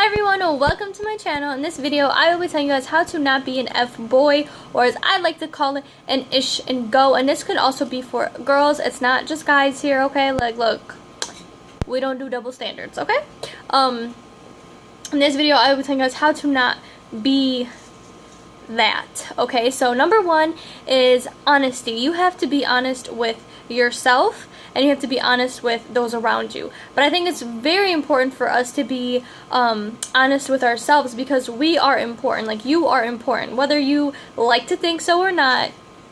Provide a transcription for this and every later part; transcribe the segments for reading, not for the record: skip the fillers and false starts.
everyone, welcome to my channel. In this video, I will be telling you guys how to not be an F-boy, or as I like to call it, an ish and go. And this could also be for girls. It's not just guys here, okay? Like, look, we don't do double standards, okay? In this video, I will be telling you guys how to not be that, okay? So number one is honesty. You have to be honest with yourself, and you have to be honest with those around you. But I think it's very important for us to be honest with ourselves, because we are important. Like, you are important, whether you like to think so or not.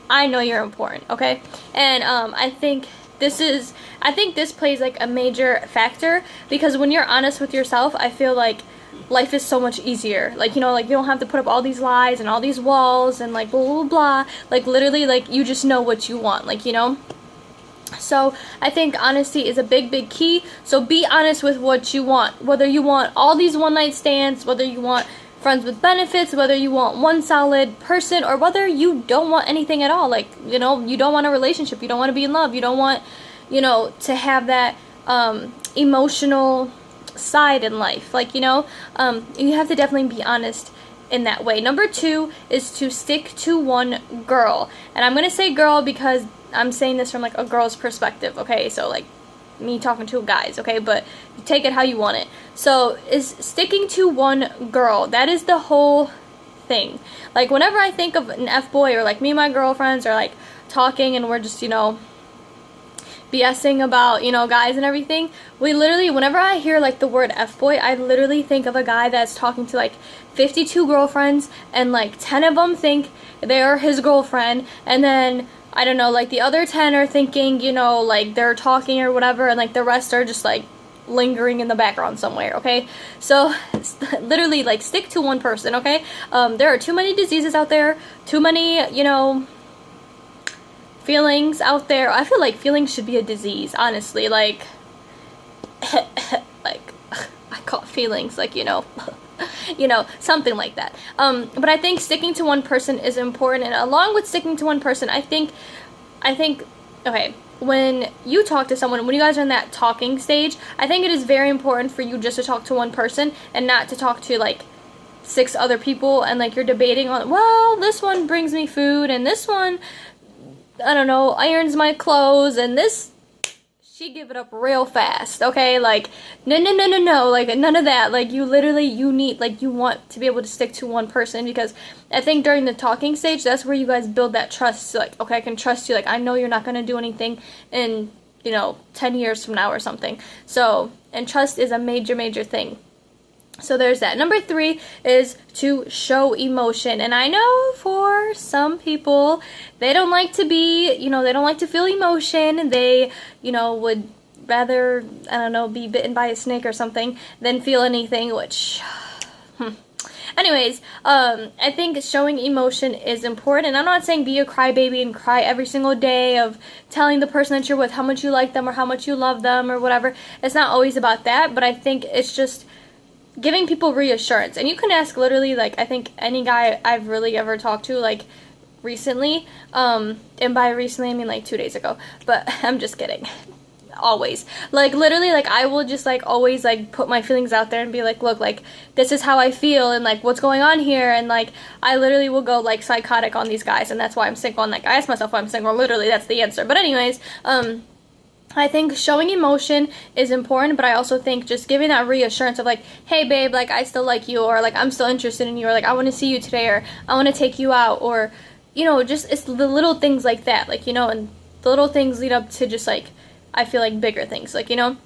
I know you're important, okay? And I think this plays like a major factor, because when you're honest with yourself, I feel like life is so much easier. Like, you know, like, you don't have to put up all these lies and all these walls and like blah blah blah. Like, literally, like, you just know what you want, like, you know. So I think honesty is a big key. So be honest with what you want, whether you want all these one-night stands, whether you want friends with benefits, whether you want one solid person, or whether you don't want anything at all. Like, you know, you don't want a relationship, you don't want to be in love, you don't want, you know, to have that emotional side in life. Like, you know, you have to definitely be honest in that way. Number two is to stick to one girl. And I'm gonna say girl because I'm saying this from like a girl's perspective, okay? So like me talking to guys, okay? But you take it how you want it. So is sticking to one girl. That is the whole thing. Like, whenever I think of an F-boy, or like me and my girlfriends are like talking and we're just, you know, BSing about, you know, guys and everything, we literally, whenever I hear like the word F-boy, I literally think of a guy that's talking to like 52 girlfriends, and like 10 of them think they're his girlfriend, and then I don't know, like the other 10 are thinking, you know, like they're talking or whatever, and like the rest are just like lingering in the background somewhere, okay? So literally, like, stick to one person, okay? There are too many diseases out there, too many, you know, feelings out there. I feel like feelings should be a disease, honestly. Like like I call it feelings, like, you know, you know, something like that. But I think sticking to one person is important, and along with sticking to one person, I think, okay, when you talk to someone, when you guys are in that talking stage, I think it is very important for you just to talk to one person and not to talk to like 6 other people, and like you're debating on, well, this one brings me food, and this one, I don't know, irons my clothes, and this, she give it up real fast, okay? Like, no, like, none of that. Like, you literally, you need, like, you want to be able to stick to one person, because I think during the talking stage, that's where you guys build that trust. So, like, okay, I can trust you, like, I know you're not gonna do anything in, you know, 10 years from now or something. So, and trust is a major thing. So there's that. Number 3 is to show emotion. And I know for some people, they don't like to be, you know, they don't like to feel emotion. They, you know, would rather, I don't know, be bitten by a snake or something than feel anything, which, Anyways, I think showing emotion is important. And I'm not saying be a crybaby and cry every single day of telling the person that you're with how much you like them or how much you love them or whatever. It's not always about that, but I think it's just giving people reassurance. And you can ask literally, like, I think any guy I've really ever talked to, like, recently, and by recently I mean like 2 days ago, but I'm just kidding. Always, like, literally, like, I will just like always like put my feelings out there and be like, look, like, this is how I feel, and like, what's going on here, and like, I literally will go like psychotic on these guys, and that's why I'm single. And like, I ask myself why I'm single, literally, that's the answer. But anyways, I think showing emotion is important, but I also think just giving that reassurance of like, hey babe, like, I still like you, or like, I'm still interested in you, or like, I want to see you today, or I want to take you out, or, you know, just, it's the little things like that, like, you know, and the little things lead up to just like, I feel like bigger things, like, you know.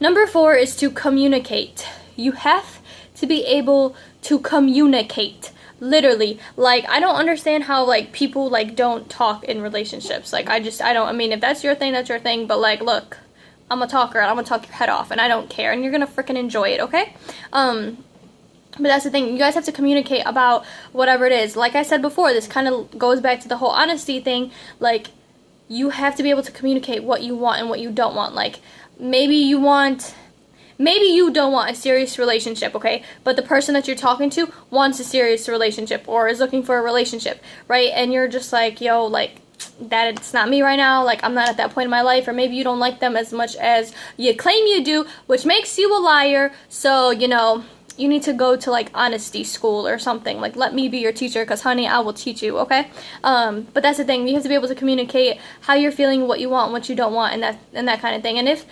Number 4 is to communicate. You have to be able to communicate. Literally, like, I don't understand how, like, people, like, don't talk in relationships. Like, I don't, I mean, if that's your thing, that's your thing, but, like, look, I'm a talker, and I'm gonna talk your head off, and I don't care, and you're gonna freaking enjoy it, okay? But that's the thing, you guys have to communicate about whatever it is. Like I said before, this kind of goes back to the whole honesty thing. Like, you have to be able to communicate what you want and what you don't want. Like, maybe you don't want a serious relationship, okay? But the person that you're talking to wants a serious relationship, or is looking for a relationship, right? And you're just like, yo, like, that it's not me right now, like, I'm not at that point in my life. Or maybe you don't like them as much as you claim you do, which makes you a liar. So, you know, you need to go to like honesty school or something. Like, let me be your teacher, because honey, I will teach you, okay? But that's the thing, you have to be able to communicate how you're feeling, what you want, what you don't want, and that kind of thing. And if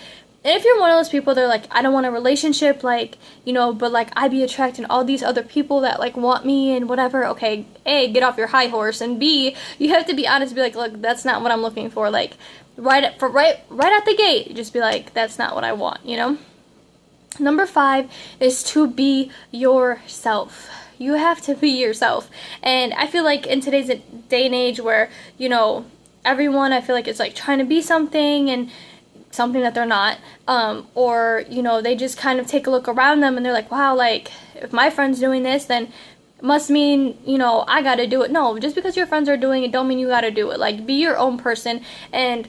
you're one of those people that are like, I don't want a relationship, like, you know, but like I be attracting all these other people that like want me and whatever, okay, A, get off your high horse, and B, you have to be honest, be like, look, that's not what I'm looking for. Like, right at the gate, just be like, that's not what I want, you know? Number 5 is to be yourself. You have to be yourself. And I feel like in today's day and age where, you know, everyone, I feel like, is like trying to be something and something that they're not, or, you know, they just kind of take a look around them and they're like, wow, like, if my friend's doing this, then it must mean, you know, I gotta do it. No, just because your friends are doing it don't mean you gotta do it. Like, be your own person. And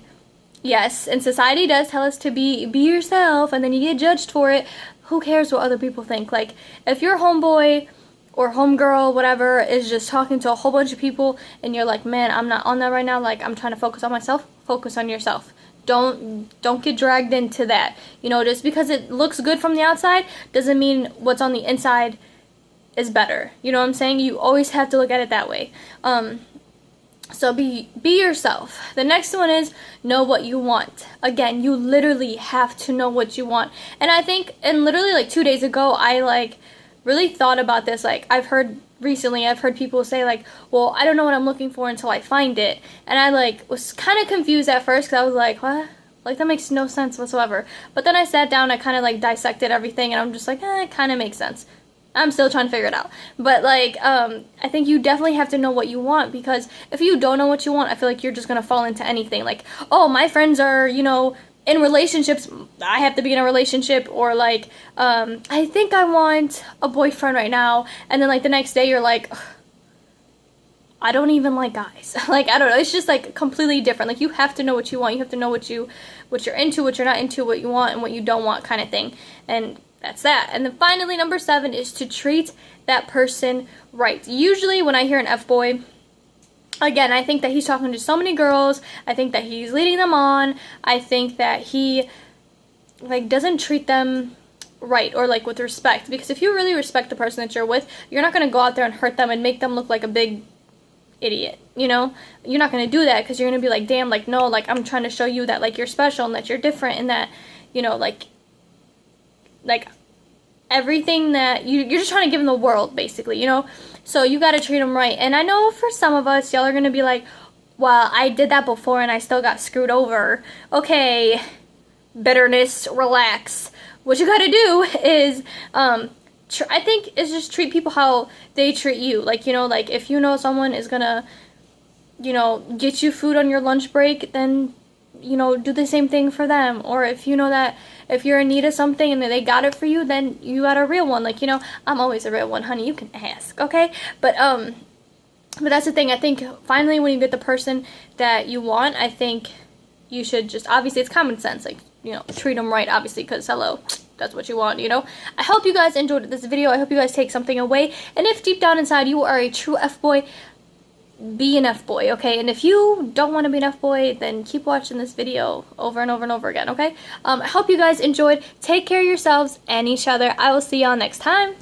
yes, and society does tell us to be yourself, and then you get judged for it. Who cares what other people think? Like, if your homeboy or homegirl, whatever, is just talking to a whole bunch of people and you're like, man, I'm not on that right now, like, I'm trying to focus on myself, focus on yourself. Don't get dragged into that. You know, just because it looks good from the outside doesn't mean what's on the inside is better. You know what I'm saying? You always have to look at it that way. So be yourself. The next one is know what you want. Again, you literally have to know what you want. And I think, and literally like 2 days ago, I like really thought about this. Like, I've heard people say like, well, I don't know what I'm looking for until I find it. And I like was kind of confused at first, because I was like, what? Like, that makes no sense whatsoever. But then I sat down, I kind of like dissected everything, and I'm just like, it kind of makes sense. I'm still trying to figure it out. But like, I think you definitely have to know what you want, because if you don't know what you want, I feel like you're just going to fall into anything. Like, oh, my friends are, you know, in relationships, I have to be in a relationship. Or like, I think I want a boyfriend right now, and then like the next day you're like, I don't even like guys. Like, I don't know, it's just like completely different. Like, you have to know what you want. You have to know what you're into, what you're not into, what you want and what you don't want, kind of thing. And that's that. And then finally, number 7 is to treat that person right. Usually when I hear an F-boy, again, I think that he's talking to so many girls. I think that he's leading them on. I think that he like doesn't treat them right, or like with respect. Because if you really respect the person that you're with, you're not going to go out there and hurt them and make them look like a big idiot, you know? You're not going to do that, because you're going to be like, damn, like, no, like, I'm trying to show you that like you're special and that you're different, and that, you know, like everything that you're just trying to give them the world, basically, you know? So you got to treat them right. And I know for some of us, y'all are going to be like, well, I did that before and I still got screwed over. Okay, bitterness, relax. What you got to do is, I think, is just treat people how they treat you. Like, you know, like, if you know someone is going to, you know, get you food on your lunch break, then, you know, do the same thing for them. Or if you know that if you're in need of something and they got it for you, then you got a real one. Like, you know, I'm always a real one, honey. You can ask, okay? But that's the thing. I think finally when you get the person that you want, I think you should just, obviously it's common sense, like, you know, treat them right, obviously, because hello, that's what you want, you know? I hope you guys enjoyed this video. I hope you guys take something away. And if deep down inside you are a true F-boy, be an F-boy, okay? And if you don't want to be an F-boy, then keep watching this video over and over and over again, okay? I hope you guys enjoyed. Take care of yourselves and each other. I will see y'all next time.